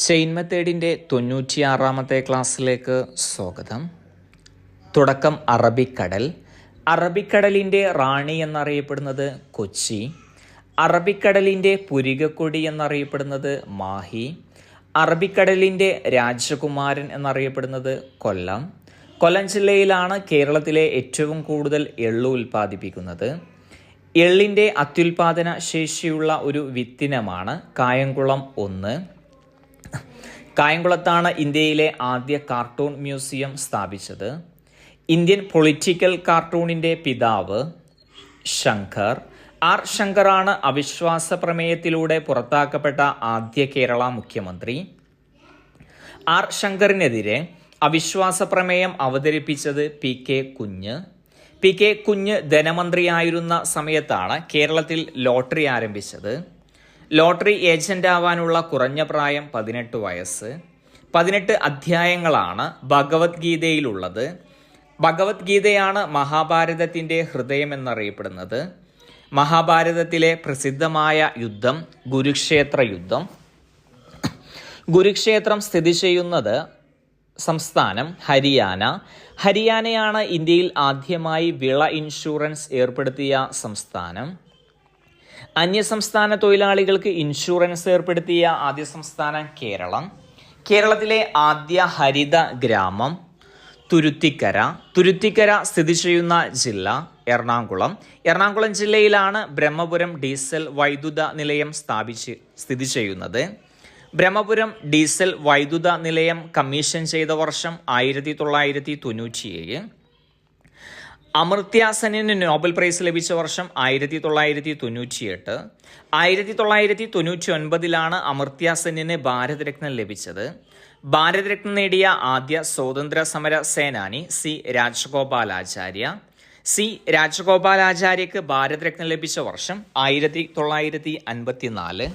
Chain മെത്തേഡിൻ്റെ 96-ാമത്തെ ക്ലാസ്സിലേക്ക് സ്വാഗതം. തുടക്കം അറബിക്കടൽ. അറബിക്കടലിൻ്റെ റാണി എന്നറിയപ്പെടുന്നത് കൊച്ചി. അറബിക്കടലിൻ്റെ പുരികക്കൊടി എന്നറിയപ്പെടുന്നത് മാഹി. അറബിക്കടലിൻ്റെ രാജകുമാരൻ എന്നറിയപ്പെടുന്നത് കൊല്ലം. കൊല്ലം ജില്ലയിലാണ് കേരളത്തിലെ ഏറ്റവും കൂടുതൽ എള്ള് ഉൽപ്പാദിപ്പിക്കുന്നത്. എള്ളിൻ്റെ അത്യുൽപാദന ശേഷിയുള്ള ഒരു വിത്തിനമാണ് കായംകുളം 1. കായംകുളത്താണ് ഇന്ത്യയിലെ ആദ്യ കാർട്ടൂൺ മ്യൂസിയം സ്ഥാപിച്ചത്. ഇന്ത്യൻ പൊളിറ്റിക്കൽ കാർട്ടൂണിൻ്റെ പിതാവ് ശങ്കർ. ആർ ശങ്കറാണ് അവിശ്വാസ പ്രമേയത്തിലൂടെ പുറത്താക്കപ്പെട്ട ആദ്യ കേരള മുഖ്യമന്ത്രി. ആർ ശങ്കറിനെതിരെ അവിശ്വാസ പ്രമേയം അവതരിപ്പിച്ചത് പി കെ കുഞ്ഞ്. പി കെ കുഞ്ഞ് ധനമന്ത്രിയായിരുന്ന സമയത്താണ് കേരളത്തിൽ ലോട്ടറി ആരംഭിച്ചത്. ലോട്ടറി ഏജന്റ് ആവാനുള്ള കുറഞ്ഞ പ്രായം 18 വയസ്സ്. 18 അധ്യായങ്ങളാണ് ഭഗവത്ഗീതയിലുള്ളത്. ഭഗവത്ഗീതയാണ് മഹാഭാരതത്തിൻ്റെ ഹൃദയം എന്നറിയപ്പെടുന്നത്. മഹാഭാരതത്തിലെ പ്രസിദ്ധമായ യുദ്ധം കുരുക്ഷേത്ര യുദ്ധം. കുരുക്ഷേത്രം സ്ഥിതി ചെയ്യുന്നത് സംസ്ഥാനം ഹരിയാന. ഹരിയാനയാണ് ഇന്ത്യയിൽ ആദ്യമായി വിള ഇൻഷുറൻസ് ഏർപ്പെടുത്തിയ സംസ്ഥാനം. അന്യസംസ്ഥാന തൊഴിലാളികൾക്ക് ഇൻഷുറൻസ് ഏർപ്പെടുത്തിയ ആദ്യ സംസ്ഥാനം കേരളം. കേരളത്തിലെ ആദ്യ ഹരിത ഗ്രാമം തുരുത്തിക്കര. തുരുത്തിക്കര സ്ഥിതി ചെയ്യുന്ന ജില്ല എറണാകുളം. എറണാകുളം ജില്ലയിലാണ് ബ്രഹ്മപുരം ഡീസൽ വൈദ്യുത നിലയം സ്ഥിതി ചെയ്യുന്നത്. ബ്രഹ്മപുരം ഡീസൽ വൈദ്യുത നിലയം കമ്മീഷൻ ചെയ്ത വർഷം 1997. അമർത്യ സെന്നിന് നോബൽ പ്രൈസ് ലഭിച്ച വർഷം 1998. 1999 അമർത്യ സെന്നിന് ഭാരതരത്ന ലഭിച്ചത്. ഭാരതരത്ന നേടിയ ആദ്യ സ്വാതന്ത്ര്യ സമര സേനാനി സി രാജഗോപാലാചാര്യ. സി രാജഗോപാലാചാര്യക്ക് ഭാരതരത്ന ലഭിച്ച വർഷം 1954.